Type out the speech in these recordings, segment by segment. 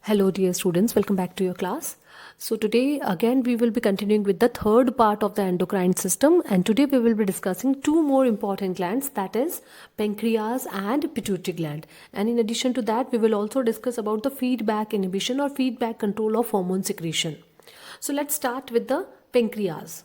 Hello dear students, welcome back to your class. So today again we will be continuing with the third part of the endocrine system, and today we will be discussing two more important glands, that is pancreas and pituitary gland. And in addition to that we will also discuss about the feedback inhibition or feedback control of hormone secretion. So let's start with the pancreas.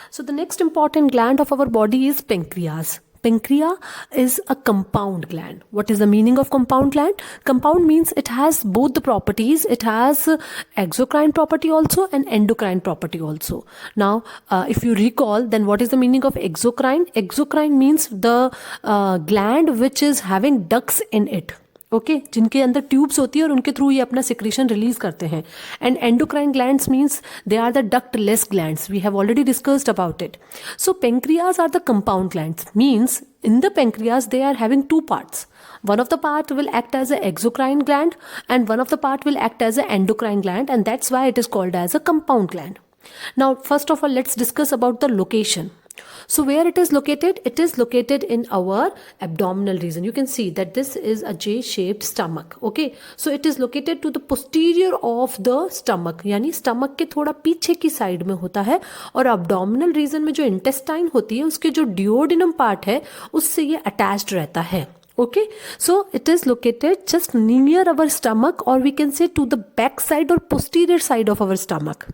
So the next important gland of our body is pancreas. Pancreas is a compound gland. What is the meaning of compound gland? Compound means it has both the properties. It has exocrine property also and endocrine property also. Now, if you recall, then what is the meaning of exocrine? Exocrine means the gland which is having ducts in it. Okay जिनके अंदर tubes होती है और उनके through ये अपना secretion release करते हैं. And endocrine glands means they are the ductless glands. We have already discussed about it. So pancreas are the compound glands. Means in the pancreas they are having two parts. One of the part will act as an exocrine gland and one of the part will act as an endocrine gland, and that's why it is called as a compound gland. Now first of all let's discuss about the location. So where it is located? It is located in our abdominal region. You can see that this is a J-shaped stomach. Okay, so it is located to the posterior of the stomach. यानी stomach के थोड़ा पीछे की side में होता है, और abdominal region में जो intestine होती है उसके जो duodenum part है उससे ये attached रहता है. Okay, so it is located just near our stomach, or we can say to the back side or posterior side of our stomach.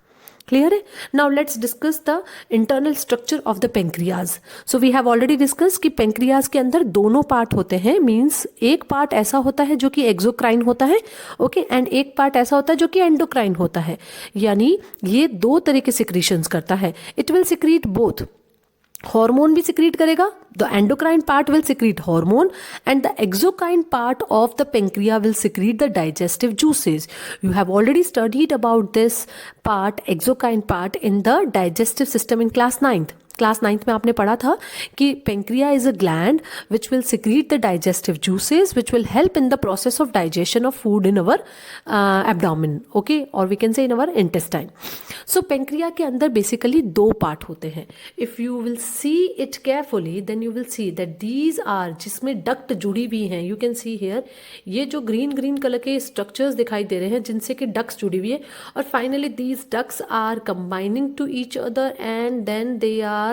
Clear है? Now let's discuss the internal structure of the pancreas. So we have already discussed कि pancreas के अंदर दोनों part होते हैं. Means एक part ऐसा होता है जो कि एक्सोक्राइन होता है, ओके, एंड एक पार्ट ऐसा होता है जो कि एंडोक्राइन होता है. यानी ये दो तरह के सिक्रीशंस करता है. It will secrete both. Hormone भी सिक्रीट करेगा. The endocrine part will secrete hormone and the exocrine part of the pancreas will secrete the digestive juices. You have already studied about this part, exocrine part, in the digestive system in class 9th. Class 9th में आपने पढ़ा था कि pancreas is a gland which will secrete the digestive juices which will help in the process of digestion of food in our abdomen, okay, और we can say in our intestine. So pancreas के अंदर basically दो part होते हैं. If you will see it carefully then you will see that these are, जिसमें duct जुड़ी हुई हैं. यू कैन सी हेयर, ये जो ग्रीन ग्रीन कलर के स्ट्रक्चर्स दिखाई दे रहे हैं जिनसे कि डक्ट्स जुड़ी हुई है, और finally these ducts are combining to each other and then they are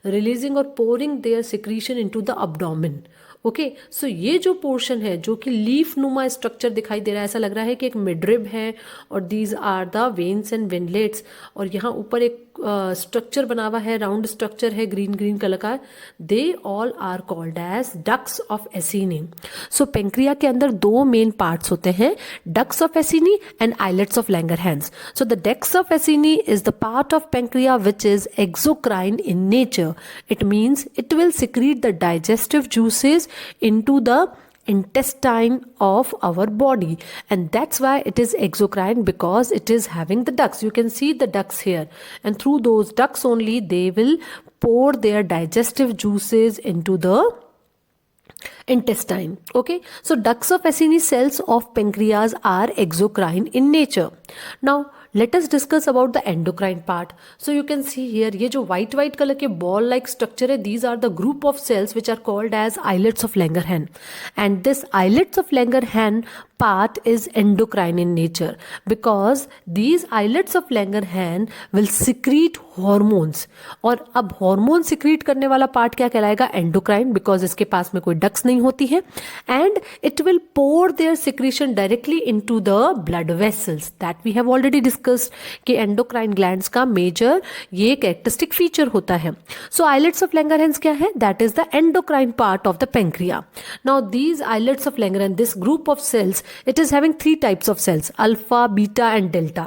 releasing or pouring their secretion into the abdomen. Okay, so ये जो पोर्शन है जो कि लीफ नुमा स्ट्रक्चर दिखाई दे रहा है, ऐसा लग रहा है कि एक मिडरिब है और these are the veins and veinlets, और यहाँ ऊपर एक स्ट्रक्चर बना हुआ है, राउंड स्ट्रक्चर है ग्रीन ग्रीन कलर का. They all are called as ducts of acini. So pancreas के अंदर दो मेन पार्ट्स होते हैं, ducts of acini and islets of Langerhans. So the ducts of acini is the part of pancreas which is exocrine in nature. It means it will secrete the digestive juices into the intestine of our body, and that's why it is exocrine, because it is having the ducts. You can see the ducts here, and through those ducts only they will pour their digestive juices into the intestine. Okay, so ducts of Acini cells of pancreas are exocrine in nature. Now let us discuss about the endocrine part. So you can see here, ये जो white color के ball like structure है, these are the group of cells which are called as islets of Langerhans, and this islets of Langerhans part is endocrine in nature, because these islets of Langerhans will secrete hormones. और अब hormone secrete करने वाला part क्या कहलाएगा? Endocrine, because इसके पास में कोई ducks नहीं होती है, and it will pour their secretion directly into the blood vessels. That we have already discussed कि एंडोक्राइन ग्लैंड्स का मेजर ये कैरेक्टरिस्टिक फीचर होता है. सो आइलेट्स ऑफ लैंगरहैंस क्या है? That is the endocrine part of the pancreas. Now these islets of Langerhans, this group of cells, it is having three types of cells, alpha, beta and delta.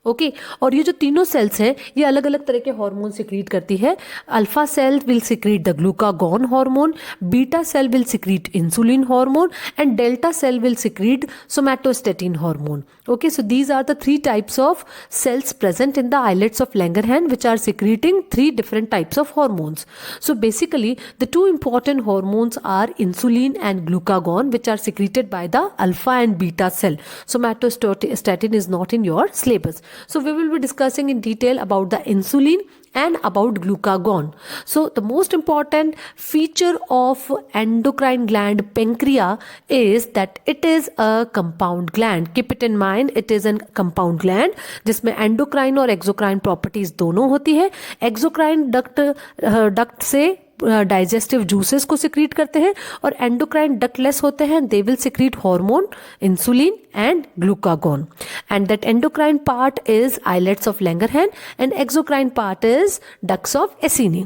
Okay, और ये जो तीनों sales हैं ये अलग अलग तरह के हार्मोन सिक्रीट करती है. Alpha cell will secrete the glucagon hormone, beta cell will secrete insulin hormone, and delta cell will secrete somatostatin hormone. Okay, so these are the three types of cells present in the islets of Langerhans which are secreting three different types of hormones. So basically the two important hormones are insulin and glucagon, which are secreted by the alpha and beta cell. Somatostatin is not in your syllabus. So we will be discussing in detail about the insulin and about glucagon. So the most important feature of endocrine gland pancreas is that it is a compound gland. Keep it in mind, it is a compound gland जिसमें endocrine और exocrine properties दोनों होती है. Exocrine duct से digestive juices को secrete करते हैं और एंडोक्राइन डक्टलेस होते हैं, they will secrete hormone, insulin and glucagon. And that endocrine part is islets of Langerhans and exocrine part is ducts of acini.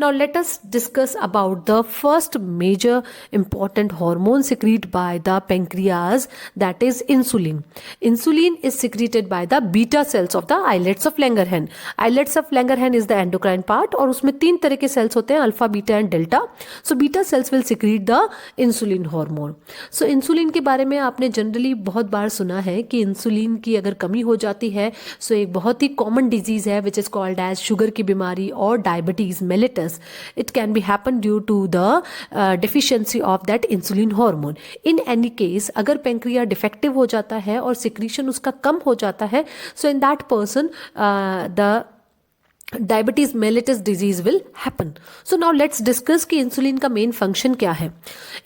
Now let us discuss about the first major important hormone secrete by the pancreas, that is insulin. Insulin is secreted by the beta cells of the islets of Langerhans. Islets of Langerhans is the endocrine part और उसमें 3 तरह के sales होते हैं, alpha, beta and delta. So beta cells will secrete the insulin hormone. So insulin के बारे में आपने जनरली बहुत बार सुना है कि इंसुलिन की अगर कमी हो जाती है सो एक बहुत ही कॉमन डिजीज है which is called as sugar की बीमारी और diabetes mellitus. It can be happen due to the deficiency of that insulin hormone. In any case अगर पेंक्रिया डिफेक्टिव हो जाता है और सिक्रीशन उसका कम हो जाता है, so in that person the diabetes mellitus disease will happen. So now let's discuss कि इंसुलिन का मेन फंक्शन क्या है.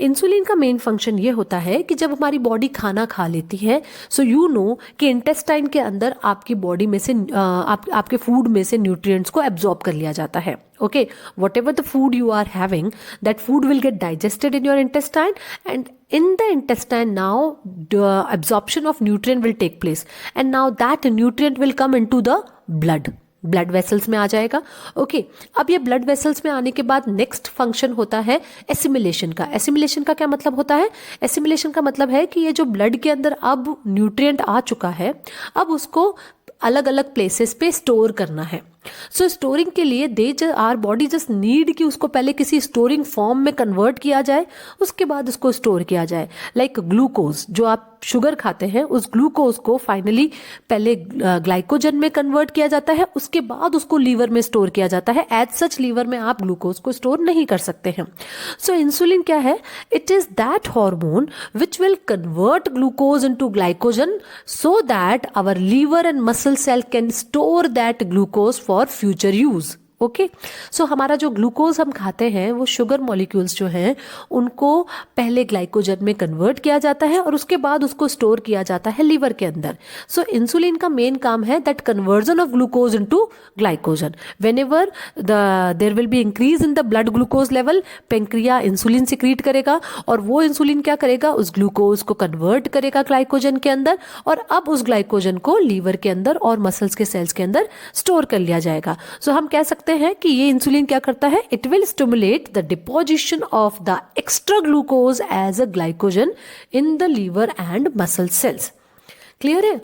इंसुलिन का मेन फंक्शन ये होता है कि जब हमारी बॉडी खाना खा लेती है, सो यू नो कि इंटेस्टाइन के अंदर आपकी बॉडी में से आपके फूड में से न्यूट्रिएंट्स को एब्जॉर्ब कर लिया जाता है. Okay, whatever the food you are having, that food will get digested in your intestine, and in the intestine now the absorption of nutrient will take place, and now that nutrient will come into the blood vessels में आ जाएगा. Okay, अब ये blood vessels में आने के बाद next function होता है एसिमिलेशन का. एसिमिलेशन का क्या मतलब होता है? एसिमिलेशन का मतलब है कि ये जो ब्लड के अंदर अब न्यूट्रिएंट आ चुका है, अब उसको अलग अलग प्लेसेस पे स्टोर करना है. सो स्टोरिंग के लिए आर बॉडी जस्ट नीड कि उसको पहले किसी स्टोरिंग फॉर्म में कन्वर्ट किया जाए, उसके बाद उसको स्टोर किया जाए. लाइक ग्लूकोज, जो आप शुगर खाते हैं उस ग्लूकोज को फाइनली पहले ग्लाइकोजन में कन्वर्ट किया जाता है, उसके बाद उसको लीवर में स्टोर किया जाता है. एज सच लीवर में आप ग्लूकोज को स्टोर नहीं कर सकते हैं. सो इंसुलिन क्या है? It is that hormone which will convert glucose into glycogen so that our liver and muscle cell can store that glucose for future use. Okay, so हमारा जो ग्लूकोज हम खाते हैं वो शुगर मॉलिक्यूल्स जो हैं उनको पहले ग्लाइकोजन में कन्वर्ट किया जाता है और उसके बाद उसको स्टोर किया जाता है लीवर के अंदर. सो इंसुलिन का मेन काम है that conversion of glucose into glycogen. Whenever there will be increase in the blood glucose level, pancreas insulin secrete करेगा और वो इंसुलिन क्या करेगा? उस ग्लूकोज को कन्वर्ट करेगा ग्लाइकोजन के अंदर और अब उस ग्लाइकोजन को लीवर के अंदर और मसल्स के सेल्स के अंदर स्टोर कर लिया जाएगा. सो हम कह सकते हैं कि ये इंसुलिन क्या करता है? It will stimulate the deposition of the extra glucose as a glycogen in the liver and muscle cells. Clear है?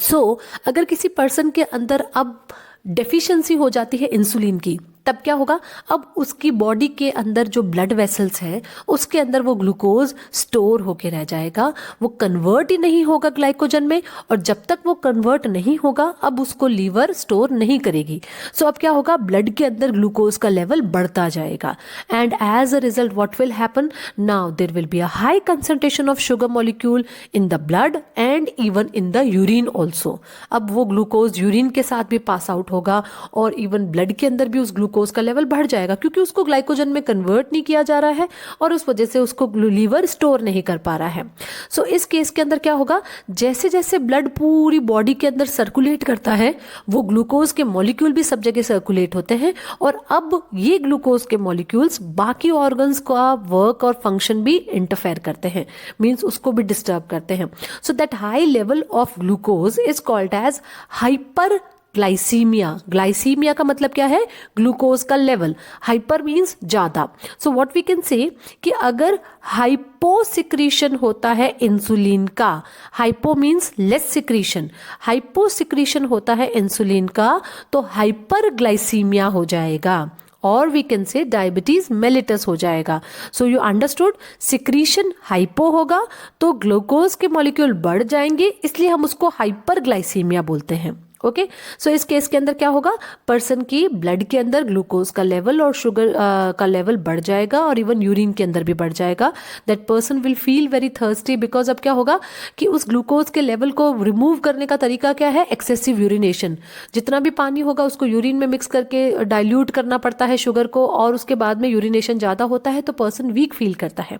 सो अगर किसी पर्सन के अंदर अब डेफिशिएंसी हो जाती है इंसुलिन की, तब क्या होगा? अब उसकी बॉडी के अंदर जो ब्लड वेसल्स है उसके अंदर वो ग्लूकोज स्टोर होके रह जाएगा, वो कन्वर्ट ही नहीं होगा ग्लाइकोजन में, और जब तक वो कन्वर्ट नहीं होगा अब उसको लीवर स्टोर नहीं करेगी. सो अब क्या होगा? ब्लड के अंदर ग्लूकोज का लेवल बढ़ता जाएगा and as a result what will happen? Now there will be a high concentration of sugar molecule in the blood and even in the urine also. अब वो ग्लूकोज यूरिन के साथ भी पास आउट होगा और even blood के अंदर भी उस ग्लूकोज का लेवल बढ़ जाएगा क्योंकि उसको ग्लाइकोजन में कन्वर्ट नहीं किया जा रहा है और उस वजह से उसको लीवर स्टोर नहीं कर पा रहा है. सो इस केस के अंदर क्या होगा? जैसे जैसे ब्लड पूरी बॉडी के अंदर सर्कुलेट करता है वो ग्लूकोज के मॉलिक्यूल भी सब जगह सर्कुलेट होते हैं और अब ये ग्लूकोज के मॉलिक्यूल्स बाकी ऑर्गन्स का वर्क और फंक्शन भी इंटरफेयर करते हैं, मींस उसको भी डिस्टर्ब करते हैं. So that high level of glucose is called as hyperglycaemia. Glycaemia का मतलब क्या है? ग्लूकोज का लेवल. हाइपर मीन्स ज्यादा. So what we can say कि अगर हाइपो सिक्रीशन होता है इंसुलिन का, hypo means less secretion, hypo secretion होता है इंसुलिन का तो हाइपर ग्लाइसीमिया हो जाएगा और we can say diabetes mellitus हो जाएगा. So you understood? Secretion hypo होगा तो ग्लूकोज के मॉलिक्यूल बढ़ जाएंगे, इसलिए हम उसको हाइपर ग्लाइसीमिया बोलते हैं. ओके, सो इस केस के अंदर क्या होगा, पर्सन की ब्लड के अंदर ग्लूकोज का लेवल और शुगर का लेवल बढ़ जाएगा और इवन यूरिन के अंदर भी बढ़ जाएगा. That person will feel very thirsty because अब क्या होगा कि उस ग्लूकोज के लेवल को रिमूव करने का तरीका क्या है, एक्सेसिव यूरिनेशन. जितना भी पानी होगा उसको यूरिन में मिक्स करके डाइल्यूट करना पड़ता है शुगर को, और उसके बाद में यूरिनेशन ज़्यादा होता है तो पर्सन वीक फील करता है.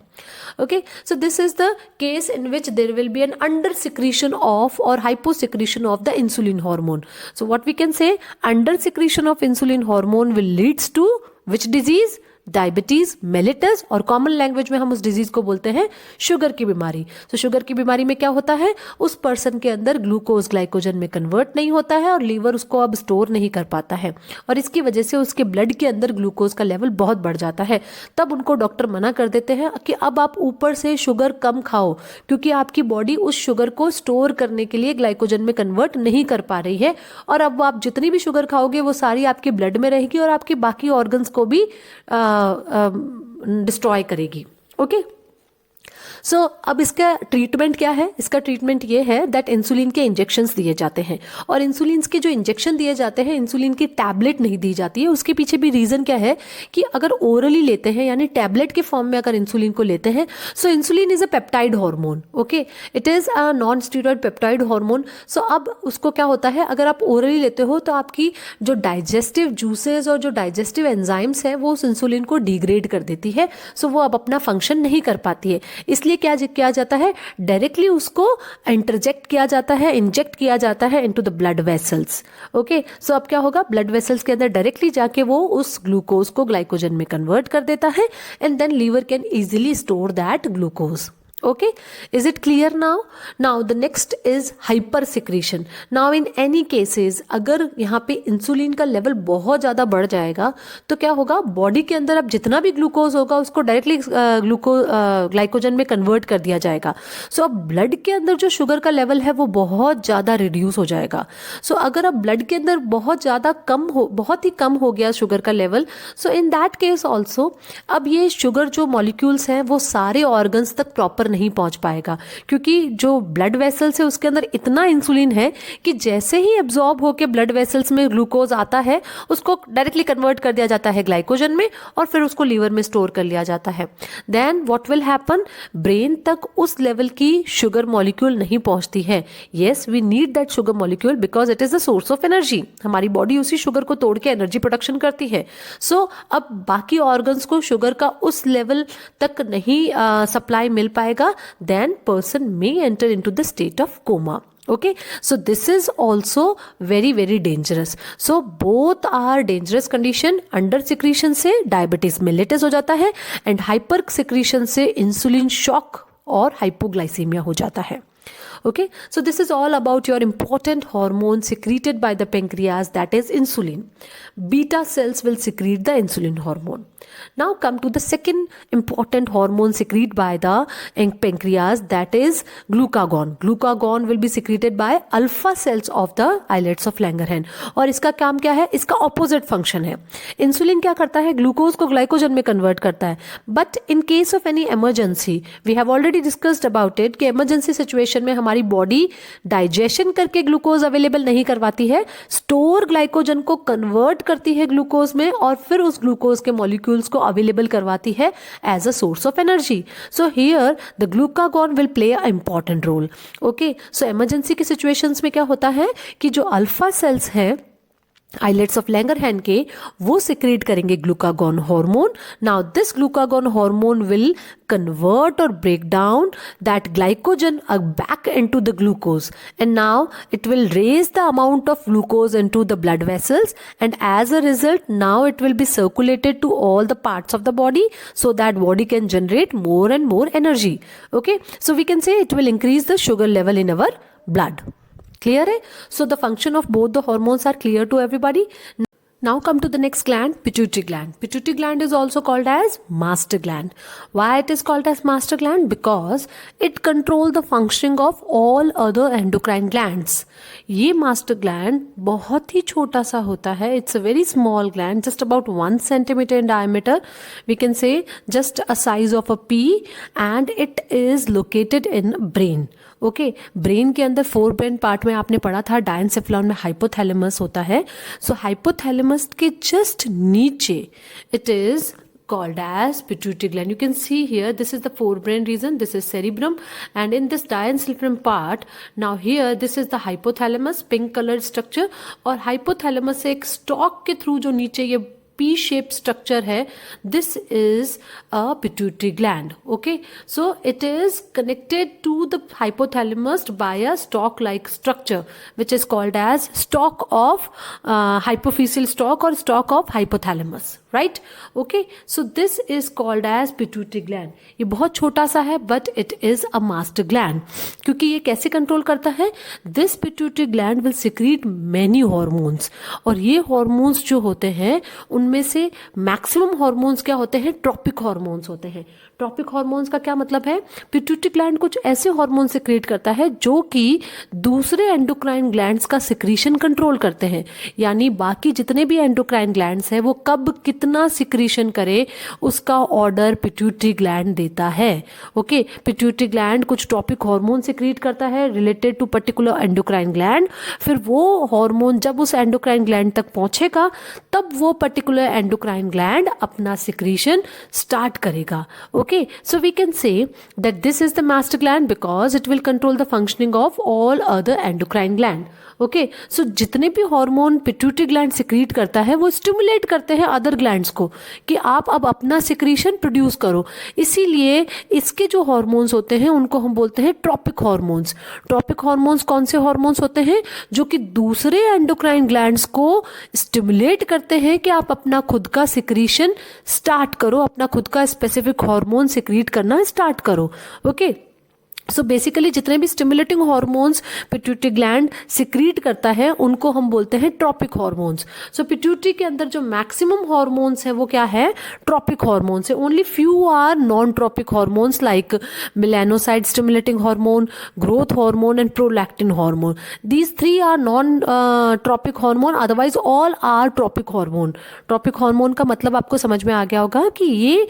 Okay, so this is the case in which there will be an under secretion of और hypo secretion of the insulin hormone. So what we can say, under secretion of insulin hormone will leads to which disease? Diabetes mellitus, और common language में हम उस disease को बोलते हैं sugar की बीमारी. तो शुगर की बीमारी में क्या होता है, उस पर्सन के अंदर ग्लूकोज ग्लाइकोजन में कन्वर्ट नहीं होता है और लीवर उसको अब स्टोर नहीं कर पाता है, और इसकी वजह से उसके ब्लड के अंदर ग्लूकोज का लेवल बहुत बढ़ जाता है. तब उनको डॉक्टर मना कर देते हैं कि अब आप ऊपर से शुगर कम खाओ, क्योंकि आपकी बॉडी उस शुगर को स्टोर करने के लिए ग्लाइकोजन में कन्वर्ट नहीं कर पा रही है, और अब आप जितनी भी शुगर खाओगे वो सारी आपके ब्लड में रहेगी और आपके बाकी ऑर्गन्स को भी डिस्ट्रॉय करेगी. ओके, सो अब इसका ट्रीटमेंट क्या है, इसका ट्रीटमेंट ये है दैट इंसुलिन के इंजेक्शंस दिए जाते हैं, और इंसुलिन के जो इंजेक्शन दिए जाते हैं, इंसुलिन की टैबलेट नहीं दी जाती है. उसके पीछे भी रीजन क्या है कि अगर ओरली लेते हैं यानी टैबलेट के फॉर्म में अगर इंसुलिन को लेते हैं, so insulin is a peptide hormone. Okay, it is a non steroid peptide hormone. So अब उसको क्या होता है, अगर आप ओरली लेते हो तो आपकी जो डाइजेस्टिव जूसेस और जो डाइजेस्टिव एंजाइम्स हैं वो उस इंसुलिन को डिग्रेड कर देती है. सो वो अब अपना फंक्शन नहीं कर पाती है, इसलिए क्या किया जाता है, डायरेक्टली उसको इंटरजेक्ट किया जाता है, इंजेक्ट किया जाता है into the blood vessels. Okay, so अब क्या होगा, ब्लड वेसल्स के अंदर डायरेक्टली जाके वो उस ग्लूकोज को ग्लाइकोजन में कन्वर्ट कर देता है, and then liver can easily store that glucose. Okay, is it clear now? Now the next is hyper secretion. Now in any cases अगर यहाँ पे इंसुलिन का लेवल बहुत ज़्यादा बढ़ जाएगा तो क्या होगा, बॉडी के अंदर अब जितना भी ग्लूकोज होगा उसको डायरेक्टली ग्लाइकोजन में कन्वर्ट कर दिया जाएगा. सो अब ब्लड के अंदर जो शुगर का लेवल है वो बहुत ज़्यादा रिड्यूस हो जाएगा. सो अगर अब ब्लड के अंदर बहुत ही कम हो गया शुगर का level, so in that case also अब ये शुगर जो मॉलिक्यूल्स हैं वो सारे ऑर्गन्स तक प्रॉपर नहीं पहुंच पाएगा, क्योंकि जो ब्लड वेसल्स है उसके अंदर इतना इंसुलिन है कि जैसे ही एब्जॉर्ब होकर ब्लड वेसल्स में ग्लूकोज आता है उसको डायरेक्टली कन्वर्ट कर दिया जाता है ग्लाइकोजन में, और फिर उसको लीवर में स्टोर कर लिया जाता है. Then what will happen, brain तक उस लेवल की शुगर मॉलिक्यूल नहीं पहुंचती है. Yes, we need that sugar molecule because it is a source of energy. हमारी बॉडी उसी शुगर को तोड़ के एनर्जी प्रोडक्शन करती है. सो अब बाकी ऑर्गन्स को शुगर का उस लेवल तक नहीं सप्लाई मिल पाएगा, then person may enter into the state of coma. Okay, so this is also very very dangerous. So both are dangerous condition. Under secretion से diabetes mellitus हो जाता है, and hyper secretion से insulin shock और hypoglycemia हो जाता है. Okay, so this is all about your important hormone secreted by the pancreas, that is insulin. Beta cells will secrete the insulin hormone. Now come to the second important hormone secreted by the pancreas, that is glucagon. Glucagon will be secreted by alpha cells of the islets of Langerhans. और इसका काम क्या है, इसका opposite function है. Insulin क्या करता है, ग्लूकोज को ग्लाइकोजन में कन्वर्ट करता है. But in case of any emergency, we have already discussed about it कि इमरजेंसी सिचुएशन में हमारी बॉडी डाइजेशन करके ग्लूकोज अवेलेबल नहीं करवाती है, स्टोर ग्लाइकोजन को कन्वर्ट करती है ग्लूकोज में, और फिर उस ग्लूकोज के मॉलिक्यूल्स को अवेलेबल करवाती है as a source of energy. So here the glucagon will play a important role. Okay, so emergency की सिचुएशंस में क्या होता है कि जो अल्फा सेल्स हैं आइलेट्स ऑफ लैंगरहैंस के, वो सिक्रेट करेंगे glucagon hormone. Now this glucagon hormone will convert or break down that glycogen back into the glucose, and now it will raise the amount of glucose into the blood vessels, and as a result now it will be circulated to all the parts of the body so that body can generate more and more energy. Okay, so we can say it will increase the sugar level in our blood. Clear hai? So the function of both the hormones are clear to everybody. Now come to the next gland, pituitary gland. Pituitary gland is also called as master gland. Why it is called as master gland? Because it controls the functioning of all other endocrine glands. ये master gland बहुत ही छोटा सा होता है. It's a very small gland, just about 1 centimeter in diameter. We can say just a size of a pea, and it is located in brain. Okay brain के अंदर fore brain part में आपने पढ़ा था डायनसेफलॉन में हाइपोथैलेमस होता है. सो hypothalamus के जस्ट नीचे it is called as pituitary gland. You can see here, this is the forebrain region, this is cerebrum, and in this diencephalon part, now here this is the hypothalamus, pink colored structure, और hypothalamus से एक stalk के through जो नीचे ये P shaped structure है, this is a pituitary gland. Okay, so it is connected to the hypothalamus by a stalk like structure which is called as stalk of hypophyseal stalk or stalk of hypothalamus, right? Okay, so this is called as pituitary gland. ये बहुत छोटा सा है but it is a master gland. क्योंकि ये कैसे control करता है? This pituitary gland will secrete many hormones, और ये hormones जो होते हैं उनमें से मैक्सिमम हार्मोन्स क्या होते हैं? ट्रॉपिक हार्मोन्स होते हैं. ट्रॉपिक हार्मोन्स का क्या मतलब है? पिट्यूटरी ग्लैंड कुछ ऐसे हार्मोन सिक्रीट करता है जो कि दूसरे एंडोक्राइन ग्लैंड्स का सिक्रीशन कंट्रोल करते हैं. यानी बाकी जितने भी एंडोक्राइन ग्लैंड्स हैं वो कब कितना सिक्रीशन करे उसका ऑर्डर पिट्यूटरी ग्लैंड देता है. ओके, पिट्यूटरी ग्लैंड कुछ ट्रॉपिक हार्मोन सिक्रीट करता है related to particular endocrine gland. फिर वो हार्मोन जब उस एंडोक्राइन ग्लैंड तक पहुंचेगा तब वो पर्टिकुलर एंडोक्राइन ग्लैंड अपना सिक्रीशन स्टार्ट करेगा. Okay, so we can say that this is the master gland because it will control the functioning of all other endocrine gland. Okay, so जितने भी hormone pituitary gland secrete करता है वो stimulate करते हैं other glands को कि आप अब अपना सिक्रीशन प्रोड्यूस करो. इसीलिए इसके जो हार्मोन्स होते हैं उनको हम बोलते हैं ट्रॉपिक हार्मोन्स. ट्रॉपिक हार्मोन्स कौन से हार्मोन्स होते हैं? जो कि दूसरे एंडोक्राइन ग्लैंड्स को स्टिमुलेट करते हैं कि आप अपना खुद का सिक्रीशन स्टार्ट करो, अपना खुद का स्पेसिफिक हार्मोन सिक्रीट करना स्टार्ट करो. ओके, सो बेसिकली जितने भी stimulating hormones pituitary gland secrete करता है उनको हम बोलते हैं ट्रॉपिक हार्मोन्स. सो पिट्यूटरी के अंदर जो मैक्सिमम हार्मोन्स है वो क्या है? ट्रॉपिक हार्मोन्स है. Only few are non tropic hormones like melanocyte stimulating hormone, growth hormone and prolactin hormone. These three are non tropic hormone, otherwise all are tropic hormone. Tropic hormone का मतलब आपको समझ में आ गया होगा कि ये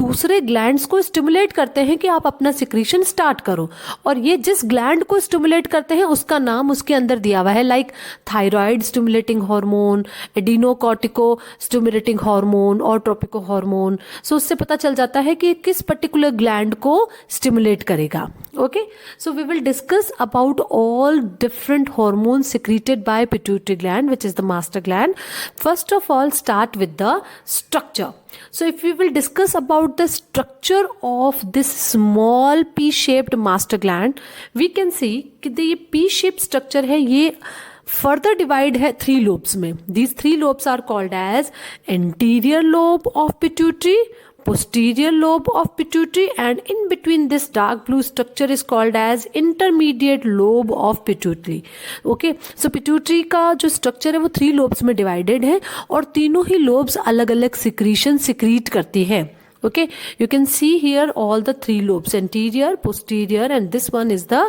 दूसरे ग्लैंड्स को स्टिमुलेट करते हैं कि आप अपना सिक्रीशन स्टार्ट करो. और ये जिस ग्लैंड को स्टिमुलेट करते हैं उसका नाम उसके अंदर दिया हुआ है, like thyroid stimulating hormone, adrenocortico stimulating hormone और ट्रोपिको हार्मोन. सो उससे पता चल जाता है कि किस पर्टिकुलर ग्लैंड को स्टिमुलेट करेगा. Okay, so we will discuss about all different hormones secreted by pituitary gland which is the master gland. First of all, start with the structure. So if we will discuss about the structure of this small P-shaped master gland, we can see कि ये P-shaped structure है, ये further divide है 3 lobes में. These 3 lobes are called as anterior lobe of pituitary, posterior lobe of pituitary, and in between this dark blue structure is called as intermediate lobe of pituitary. Okay, so pituitary का जो structure है वो 3 lobes में divided है और तीनों ही lobes अलग अलग secretion secrete करती है. Okay, you can see here all the 3 lobes, anterior, posterior, and this one is the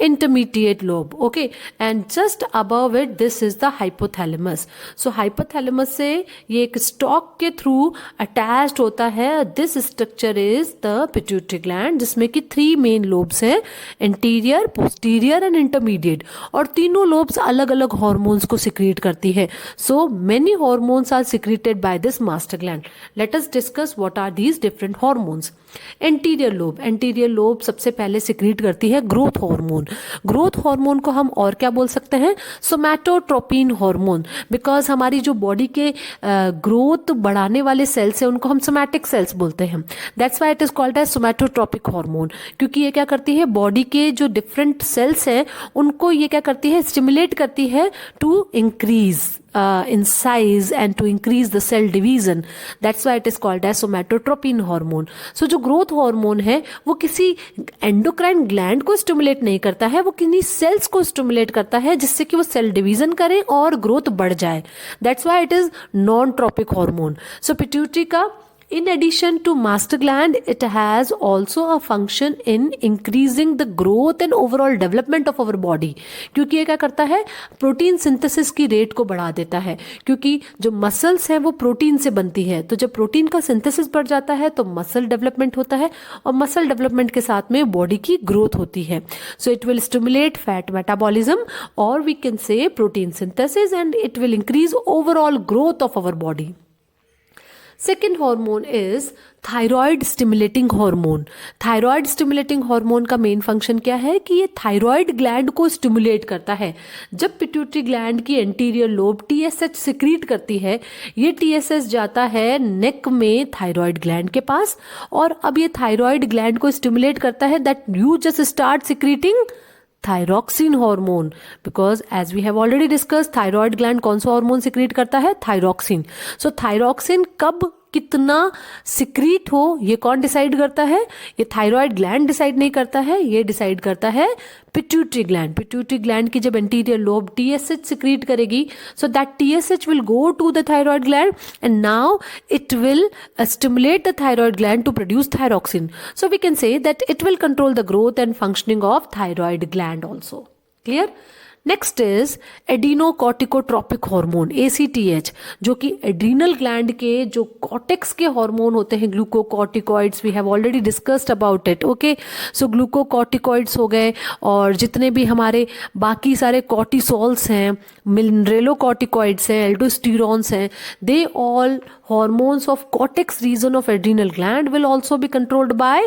intermediate lobe. Okay, and just above it this is the hypothalamus. So hypothalamus से ये एक stalk के through attached होता है. This structure is the pituitary gland जिसमें कि 3 main lobes है, anterior, posterior and intermediate, और तीनों lobes अलग अलग hormones को secrete करती है. So many hormones are secreted by this master gland. Let us discuss what are these different hormones. Anterior lobe, anterior lobe सबसे पहले सिक्रीट करती है ग्रोथ हार्मोन. ग्रोथ हार्मोन को हम और क्या बोल सकते हैं? सोमैटोट्रोपिन हार्मोन, बिकॉज हमारी जो बॉडी के ग्रोथ बढ़ाने वाले सेल्स हैं उनको हम सोमैटिक सेल्स बोलते हैं. That's why it is called as somatotropic hormone, क्योंकि ये क्या करती है? बॉडी के जो डिफरेंट सेल्स हैं उनको ये क्या करती है? स्टिमुलेट करती है to increase in size and to increase the cell division. That's why it is called as somatotropin hormone. So जो growth hormone है वो किसी endocrine gland को stimulate नहीं करता है, वो किन्हीं cells को stimulate करता है जिससे कि वो cell division करें और growth बढ़ जाए. That's why it is non-tropic hormone. So pituitary का In addition to master gland, it has also a function in increasing the growth and overall development of our body. क्योंकि ये क्या करता है, प्रोटीन सिंथेसिस की rate को बढ़ा देता है, क्योंकि जो मसल्स हैं वो प्रोटीन से बनती है, तो जब प्रोटीन का सिंथेसिस बढ़ जाता है तो मसल डेवलपमेंट होता है, और मसल डेवलपमेंट के साथ में बॉडी की ग्रोथ होती है. So it will stimulate fat metabolism, और we can say protein synthesis, and it will increase overall growth of our body. Second hormone is thyroid stimulating hormone. Thyroid stimulating hormone का main function क्या है कि ये thyroid gland को stimulate करता है. जब पिट्यूटरी ग्लैंड की एंटीरियर लोब टीएसएच सिक्रीट करती है, ये टीएसएच जाता है नेक में थायराइड ग्लैंड के पास, और अब ये थायराइड ग्लैंड को स्टिमुलेट करता है that you just start secreting thyroxine hormone, because as we have already discuss thyroid gland कौन सा हार्मोन सिक्रीट करता है, थायरॉक्सिन. सो थायरॉक्सिन कब कितना सिक्रीट हो ये कौन डिसाइड करता है, ये थायराइड ग्लैंड डिसाइड नहीं करता है, ये डिसाइड करता है पिट्यूटरी ग्लैंड. पिट्यूटरी ग्लैंड की जब एंटीरियर लोब टीएसएच सिक्रीट करेगी, so that TSH will go to the thyroid gland and now it will stimulate the thyroid gland to produce thyroxine. So we can say that it will control the growth and functioning of thyroid gland also. Clear. Next is adrenocorticotropic hormone, ACTH, जो कि adrenal gland के जो cortex के hormone होते हैं, glucocorticoids, we have already discussed about it. Okay, so glucocorticoids हो गए, और जितने भी हमारे बाकी सारे कॉर्टिसोल्स हैं, मिनरेलोकॉर्टिकॉइड्स हैं, एल्डोस्टेरॉन्स हैं, they all hormones of cortex region of adrenal gland will also be controlled by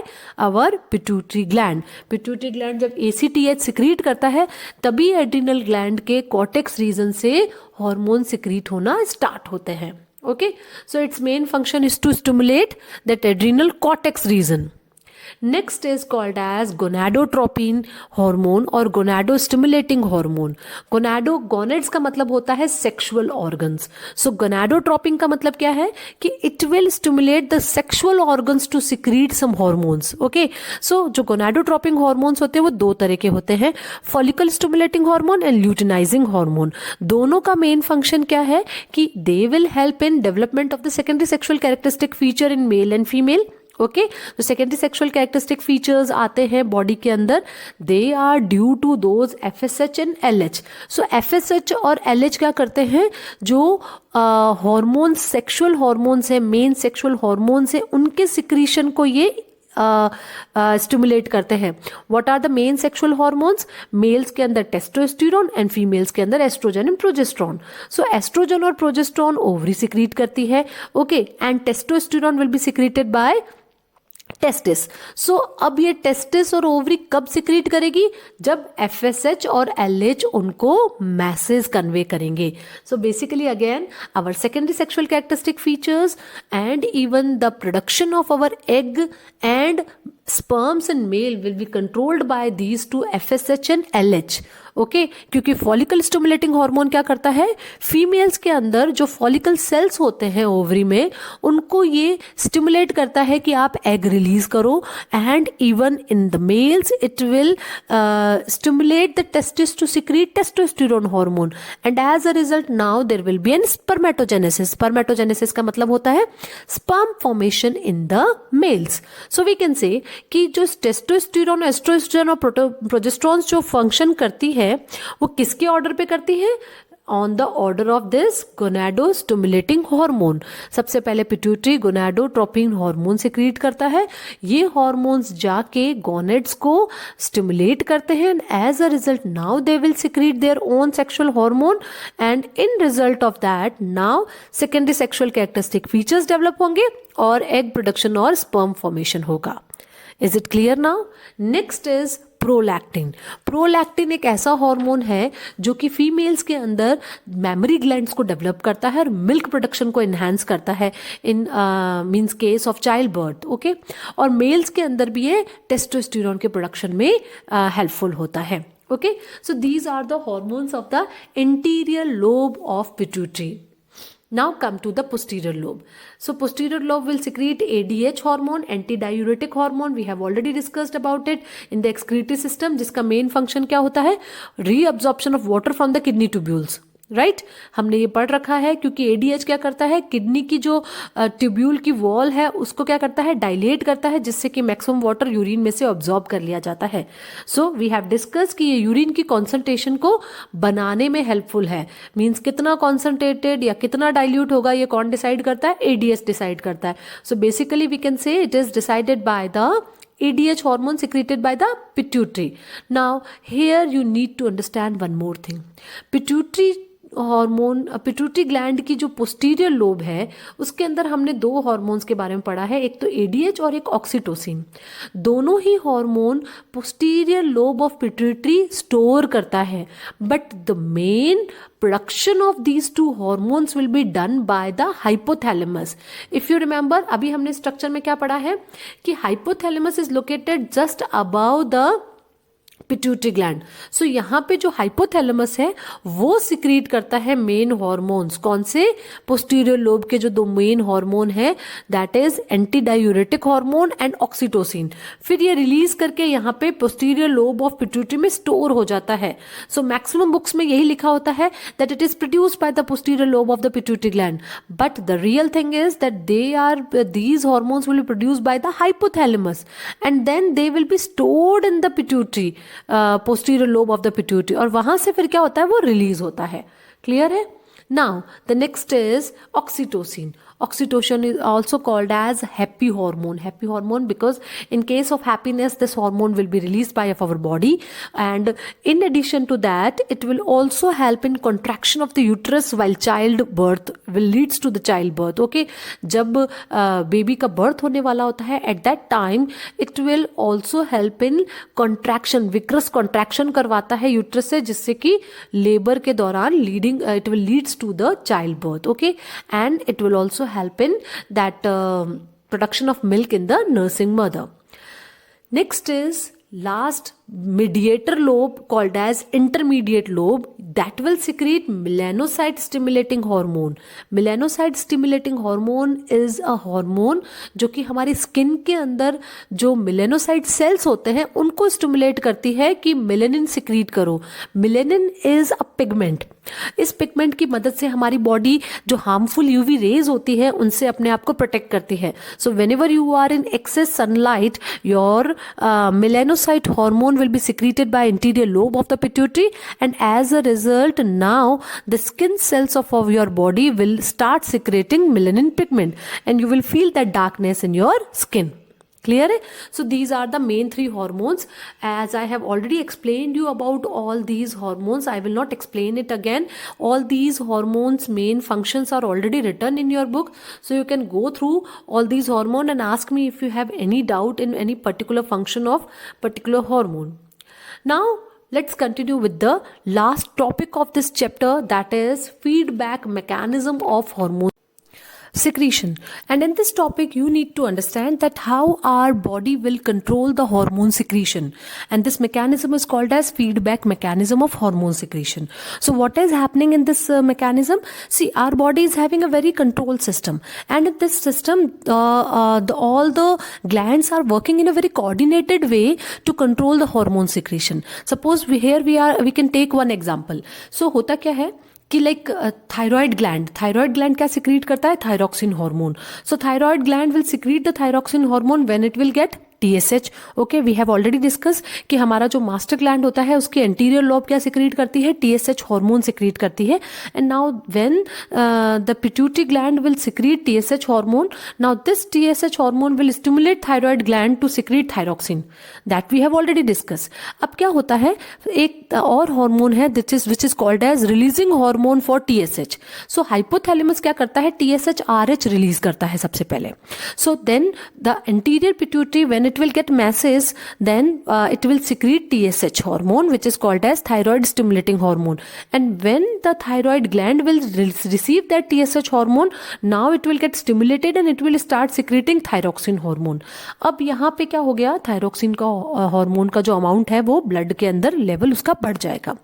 our pituitary gland. Pituitary gland जब ACTH secrete करता है तभी adrenal gland के cortex region से hormone secrete होना start होते हैं. Okay, so its main function is to stimulate that adrenal cortex region. Next is called as gonadotropin hormone और gonadostimulating hormone. Gonads का मतलब होता है sexual organs. So gonadotropin का मतलब क्या है कि it will stimulate the sexual organs to secrete some hormones. Okay, so जो gonadotropin hormones होते हैं वो दो तरह के होते हैं, follicle stimulating hormone and luteinizing hormone. दोनों का main function क्या है कि they will help in development of the secondary sexual characteristic feature in male and female. Okay, तो सेकेंडरी सेक्सुअल कैरेक्टरिस्टिक फीचर्स आते हैं बॉडी के अंदर, they are due to those FSH and LH. So FSH और LH क्या करते हैं, जो हॉर्मोन्स, सेक्सुअल हॉर्मोन्स है, मेन सेक्सुअल हॉर्मोन्स है, उनके सिक्रीशन को ये स्टिमुलेट करते हैं. What are the main sexual hormones? Males के अंदर टेस्टोस्टेरोन एंड फीमेल्स के अंदर oestrogen and progesterone. So oestrogen और प्रोजेस्टेरोन ओवरी सिक्रीट करती है. Okay, and testosterone will be secreted by testis. So अब ये टेस्टिस और ओवरी कब सिक्रीट करेगी? जब FSH और LH उनको मैसेज कन्वे करेंगे. So basically again our secondary sexual characteristic features and even the production of our egg and sperms in male will be controlled by these two FSH and LH. Okay, क्योंकि follicle stimulating hormone क्या करता है, females के अंदर जो follicle sales होते हैं ovary में, उनको ये स्टिमुलेट करता है कि आप एग रिलीज करो, and even in the males it will stimulate the testis to secrete testosterone hormone, and as a result now there will be an spermatogenesis. Spermatogenesis का मतलब होता है sperm formation in the males. So we can say कि जो testosterone, estrogen और progesterone जो function करती है वो किसके ऑर्डर पे करती है? On the order of this gonadostimulating hormone. सबसे पहले पिट्यूटरी गोनाडोट्रोपिन हार्मोन सिक्रीट करता है. ये हार्मोन्स जाके गोनेड्स को स्टिमुलेट करते हैं, and as a result now they will secrete their own sexual hormone, and in result of that now secondary sexual characteristic features develop होंगे और एग प्रोडक्शन और स्पर्म फॉर्मेशन होगा. Is it clear now? Next is prolactin. Prolactin एक ऐसा hormone है जो कि females के अंदर मेमोरी ग्लैंड्स को डेवलप करता है और मिल्क प्रोडक्शन को एनहांस करता है in means case of child birth. Okay, और मेल्स के अंदर भी ये टेस्टोस्टेरोन के प्रोडक्शन में हेल्पफुल होता है. Okay, so these are the hormones of the interior lobe of pituitary. Now come to the posterior lobe. So posterior lobe will secrete ADH hormone, antidiuretic hormone. We have already discussed about it in the excretory system, जिसका main function क्या होता है? Reabsorption of water from the kidney tubules. Right हमने ये पढ़ रखा है, क्योंकि एडीएच क्या करता है, किडनी की जो ट्यूब्यूल की वॉल है उसको क्या करता है, डायलेट करता है, जिससे कि मैक्सिमम वाटर यूरिन में से ऑब्जॉर्ब कर लिया जाता है. सो वी हैव डिस्कस कि ये यूरिन की कॉन्सेंट्रेशन को बनाने में हेल्पफुल है. मीन्स कितना कॉन्सेंट्रेटेड या कितना डाइल्यूट होगा ये कौन डिसाइड करता है, एडीएच डिसाइड करता है. So basically we can say it is decided by the ADH hormone secreted by the pituitary. Now here you need to understand one more thing. Pituitary gland की जो posterior lobe है उसके अंदर हमने दो hormones के बारे में पढ़ा है, एक तो एडीएच और एक ऑक्सीटोसिन. दोनों ही hormone posterior lobe of pituitary store करता है, but the main production of these two hormones will be done by the hypothalamus. If you remember, अभी हमने स्ट्रक्चर में क्या पढ़ा है कि hypothalamus is located just about the pituitary gland. So यहाँ पे जो हाइपोथैलेमस है वो सिक्रीट करता है मेन हॉर्मोन्स. कौन से, पोस्टीरियर लोब के जो दो मेन हार्मोन है, that is anti diuretic hormone and oxytocin. फिर ये रिलीज करके यहाँ पे पोस्टीरियर लोब ऑफ पिट्यूटरी में स्टोर हो जाता है. सो मैक्सिमम बुक्स में यही लिखा होता है that it is produced by the posterior lobe of the pituitary gland, but the real thing is that these hormones will be produced by the hypothalamus and then they will be stored in the pituitary, posterior lobe of the pituitary, और वहां से फिर क्या होता है, वो release होता है. क्लियर है? Now the next is oxytocin. Oxytocin is also called as happy hormone. Happy hormone because in case of happiness this hormone will be released by our body, and in addition to that it will also help in contraction of the uterus while childbirth, will leads to the childbirth. Okay, जब baby का birth होने वाला होता है at that time it will also help in contraction, vigorous contraction करवाता है uterus से, जिससे कि labor के दौरान leading it will leads to the childbirth. Okay, and it will also help in that production of milk in the nursing mother. Next is last mediator lobe called as intermediate lobe, that will secrete melanocyte stimulating hormone. Melanocyte stimulating hormone is a hormone जो कि हमारी skin के अंदर जो melanocyte sales होते हैं उनको stimulate करती है कि मेलेनिन सिक्रीट करो. Melanin is a pigment. इस पिगमेंट की मदद से हमारी बॉडी जो हार्मफुल यूवी रेज होती है उनसे अपने आप को प्रोटेक्ट करती है. So whenever you are in excess sunlight, your melanocyte hormone will be secreted by anterior lobe of the pituitary, and as a result now the skin cells of your body will start secreting melanin pigment and you will feel that darkness in your skin. Clear? So these are the main three hormones. As I have already explained you about all these hormones, I will not explain it again. All these hormones main functions are already written in your book, so you can go through all these hormones and ask me if you have any doubt in any particular function of particular hormone. Now let's continue with the last topic of this chapter, that is feedback mechanism of hormone secretion. And in this topic you need to understand that how our body will control the hormone secretion, and this mechanism is called as feedback mechanism of hormone secretion. So what is happening in this mechanism? See, our body is having a very controlled system, and in this system all the glands are working in a very coordinated way to control the hormone secretion. Suppose we can take one example. So होता क्या है कि like thyroid gland क्या secrete करता है, thyroxine hormone. So thyroid gland will secrete the thyroxine hormone when it will get TSH. Okay, we have already discuss कि हमारा जो मास्टर ग्लैंड होता है उसकी एंटीरियर लोब क्या सिक्रीट करती है, TSH हार्मोन सिक्रीट करती है. And now when the pituitary gland will secrete TSH hormone, now this TSH hormone will stimulate thyroid gland to secrete thyroxine, that we have already discuss. अब क्या होता है, एक और हार्मोन है which is called as releasing hormone for TSH. So hypothalamus क्या करता है, TSH RH रिलीज करता है सबसे पहले. So then the anterior pituitary when it will get masses, then it will secrete TSH hormone, which is called as thyroid stimulating hormone. And when the thyroid gland will receive that TSH hormone, now it will get stimulated and it will start secreting thyroxine hormone. अब यहाँ पे क्या हो गया, thyroxine का hormone का जो amount है वो ब्लड के अंदर लेवल उसका बढ़ जाएगा.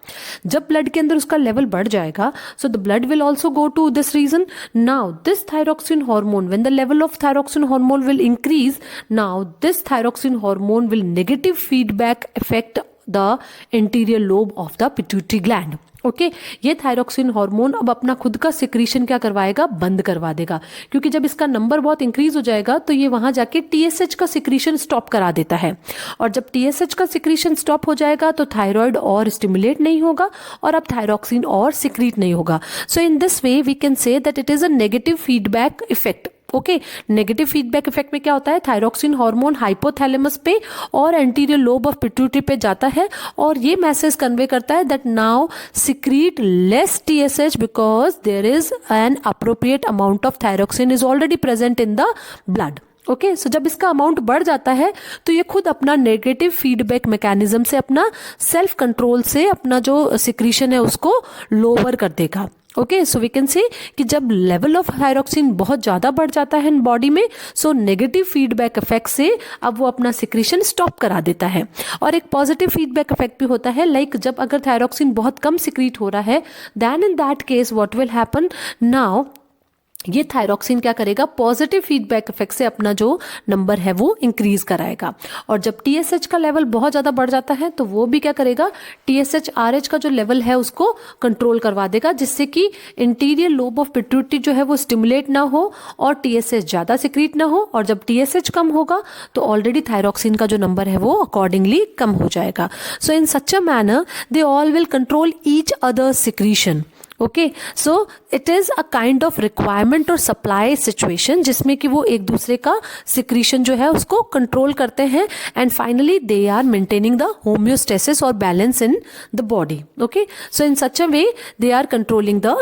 जब ब्लड के अंदर उसका लेवल बढ़ जाएगा, so the blood will also go to this region. Now this thyroxine hormone, when the level of thyroxine hormone will increase, now this thyroxine hormone will negative feedback affect the anterior lobe of the pituitary gland. Okay ये thyroxine hormone अब अपना खुद का secretion क्या करवाएगा, बंद करवा देगा, क्योंकि जब इसका नंबर बहुत इंक्रीज हो जाएगा तो ये वहां जाके टीएसएच का सिक्रीशन स्टॉप करा देता है, और जब टीएसएच का सिक्रीशन स्टॉप हो जाएगा तो थायराइड और स्टिमुलेट नहीं होगा और अब थायरॉक्सिन और सिक्रीट नहीं होगा. So in this way we can say that it is a negative feedback effect. Okay negative feedback effect में क्या होता है, थायरॉक्सिन हार्मोन हाइपोथैलेमस पे और एंटीरियर लोब ऑफ पिट्यूटरी पे जाता है और ये मैसेज कन्वे करता है that now secrete less TSH because there is an appropriate amount of thyroxine is already present in the blood. Okay so जब इसका अमाउंट बढ़ जाता है तो ये खुद अपना नेगेटिव फीडबैक मैकेनिज्म से, अपना सेल्फ कंट्रोल से अपना जो सिक्रीशन है उसको लोअर कर देगा. Okay so we can say कि जब लेवल ऑफ थायरॉक्सिन बहुत ज़्यादा बढ़ जाता है बॉडी में, सो नेगेटिव फीडबैक इफेक्ट से अब वो अपना सिक्रीशन स्टॉप करा देता है. और एक पॉजिटिव फीडबैक इफेक्ट भी होता है, लाइक जब अगर थायरॉक्सिन बहुत कम सिक्रीट हो रहा है, then in that case what will happen now, ये थायरॉक्सिन क्या करेगा, पॉजिटिव फीडबैक इफेक्ट से अपना जो नंबर है वो इंक्रीज कराएगा. और जब टीएसएच का लेवल बहुत ज़्यादा बढ़ जाता है तो वो भी क्या करेगा, टीएसएच आरएच का जो लेवल है उसको कंट्रोल करवा देगा, जिससे कि इंटीरियर लोब ऑफ पिट्यूटरी जो है वो स्टिमुलेट ना हो और टीएसएच ज़्यादा सिक्रीट ना हो. और जब टीएसएच कम होगा तो ऑलरेडी थायरॉक्सिन का जो नंबर है वो अकॉर्डिंगली कम हो जाएगा. So in such a manner they all will control each other secretion. Okay so it is a kind of requirement और सप्लाई सिचुएशन जिसमें कि वो एक दूसरे का सिक्रीशन जो है उसको कंट्रोल करते हैं and finally they are maintaining the homeostasis और balance in the body. Okay so in such a way they are controlling the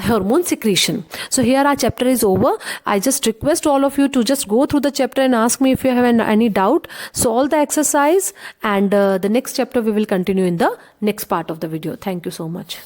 hormone secretion. So here our chapter is over. I just request all of you to just go through the chapter and ask me if you have any doubt. Solve the exercise and the next chapter we will continue in the next part of the video. Thank you so much.